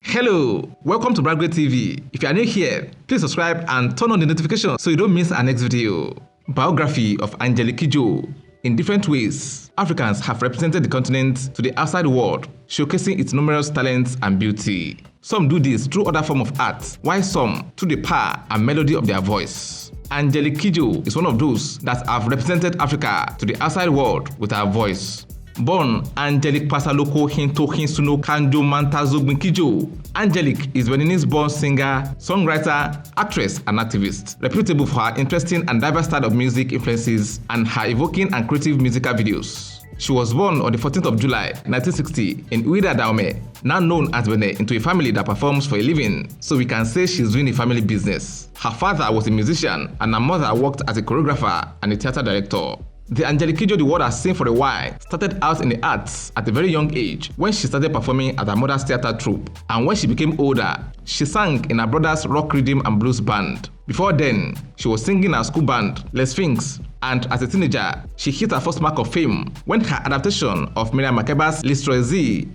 Hello, welcome to Bragway TV. If you are new here, please subscribe and turn on the notification so you don't miss our next video. Biography of Angelique Kidjo. In different ways, Africans have represented the continent to the outside world, showcasing its numerous talents and beauty. Some do this through other forms of art, while some through the power and melody of their voice. Angelique Kidjo is one of those that have represented Africa to the outside world with her voice. Born Angelique Pasaloko Hinto Hinsuno Kanjo Mantazogbin Kidjo, Angelique is Beninese-born singer, songwriter, actress, and activist, reputable for her interesting and diverse style of music influences and her evoking and creative musical videos. She was born on the 14th of July 1960 in Uida Dahomey, now known as Benin, into a family that performs for a living, so we can say she's doing a family business. Her father was a musician and her mother worked as a choreographer and a theater director. The Angelique Kidjo the world has seen for a while started out in the arts at a very young age when she started performing at her mother's theater troupe, and when she became older, she sang in her brother's rock rhythm and blues band. Before then, she was singing in her school band, Les Sphinx, and as a teenager, she hit her first mark of fame when her adaptation of Miriam Makeba's L'Histoire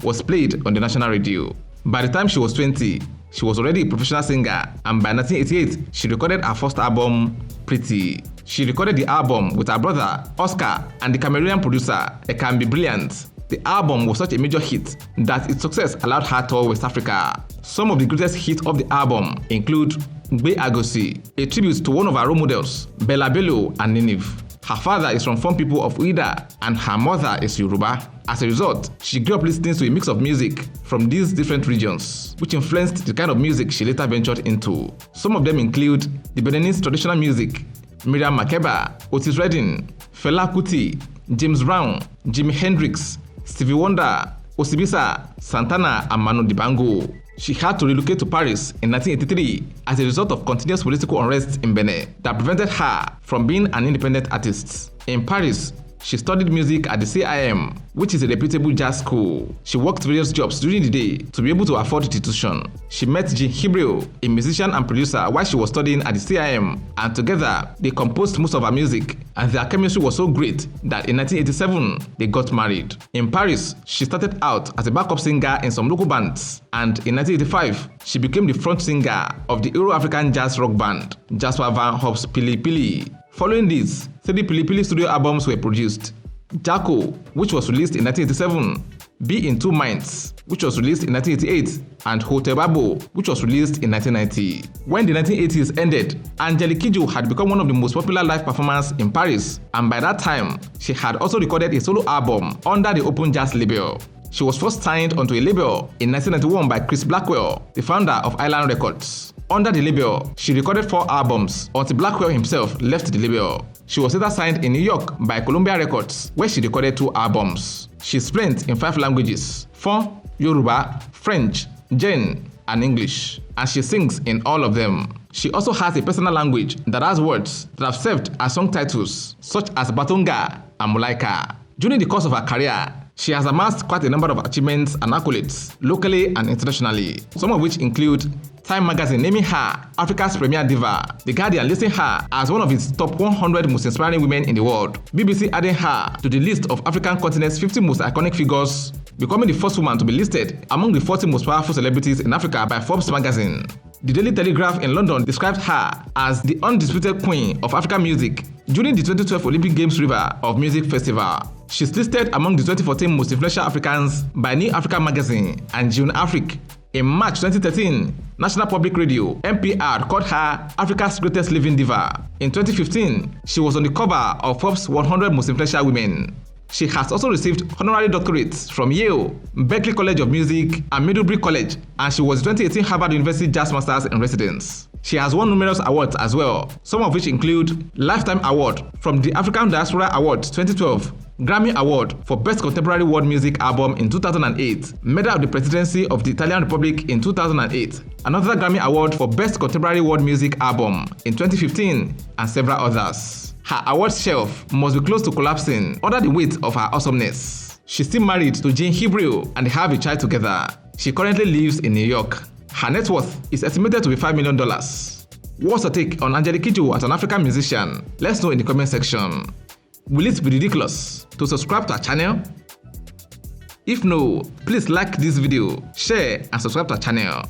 was played on the national radio. By the time she was 20, she was already a professional singer, and by 1988, she recorded her first album, Pretty. She recorded the album with her brother, Oscar, and the Cameroonian producer, Ekambi Brilliant. The album was such a major hit that its success allowed her to tour West Africa. Some of the greatest hits of the album include Gbe Agosi, a tribute to one of her role models, Bella Bello and Nineve. Her father is from Fon people of Uida, and her mother is Yoruba. As a result, she grew up listening to a mix of music from these different regions, which influenced the kind of music she later ventured into. Some of them include the Beninese traditional music, Miriam Makeba, Otis Redding, Fela Kuti, James Brown, Jimi Hendrix, Stevie Wonder, Osibisa, Santana, and Manu Dibango. She had to relocate to Paris in 1983 as a result of continuous political unrest in Benin that prevented her from being an independent artist. In Paris, she studied music at the CIM, which is a reputable jazz school. She worked various jobs during the day to be able to afford the tuition. She met Jean Hebreu, a musician and producer, while she was studying at the CIM, and together they composed most of her music, and their chemistry was so great that in 1987 they got married. In Paris, she started out as a backup singer in some local bands, and in 1985 she became the front singer of the Euro-African jazz rock band, Jasper Van Hop's Pili Pili. Following this, 3 Pili Pili studio albums were produced: Jaco, which was released in 1987, Be in Two Minds, which was released in 1988, and Hotel Babo, which was released in 1990. When the 1980s ended, Angelique Kidjo had become one of the most popular live performers in Paris, and by that time, she had also recorded a solo album under the Open Jazz label. She was first signed onto a label in 1991 by Chris Blackwell, the founder of Island Records. Under the label, she recorded 4 albums until Blackwell himself left the label. She was later signed in New York by Columbia Records, where she recorded 2 albums. She's fluent in 5 languages: Fon, Yoruba, French, Jen, and English, and she sings in all of them. She also has a personal language that has words that have served as song titles, such as Batonga and Mulaika. During the course of her career, she has amassed quite a number of achievements and accolades, locally and internationally, some of which include Time magazine naming her Africa's premier diva, The Guardian listing her as one of its top 100 most inspiring women in the world, BBC adding her to the list of African continent's 50 most iconic figures, becoming the first woman to be listed among the 40 most powerful celebrities in Africa by Forbes magazine. The Daily Telegraph in London described her as the undisputed queen of African music during the 2012 Olympic Games River of Music Festival. She's listed among the 2014 most influential Africans by New Africa magazine and Jeune Afrique. In March 2013, National Public Radio (NPR) called her Africa's greatest living diva. In 2015, she was on the cover of Forbes 100 most influential women. She has also received honorary doctorates from Yale, Berklee College of Music, and Middlebury College, and she was 2018 Harvard University Jazz Masters in Residence. She has won numerous awards as well, some of which include Lifetime Award from the African Diaspora Awards 2012, Grammy Award for Best Contemporary World Music Album in 2008, Medal of the Presidency of the Italian Republic in 2008, another Grammy Award for Best Contemporary World Music Album in 2015, and several others. Her awards shelf must be close to collapsing under the weight of her awesomeness. She's still married to Jean Hebreu and they have a child together. She currently lives in New York. Her net worth is estimated to be $5 million. What's your take on Angelique Kidjo as an African musician? Let's know in the comment section. Will it be ridiculous to subscribe to our channel? If no, please like this video, share and subscribe to our channel.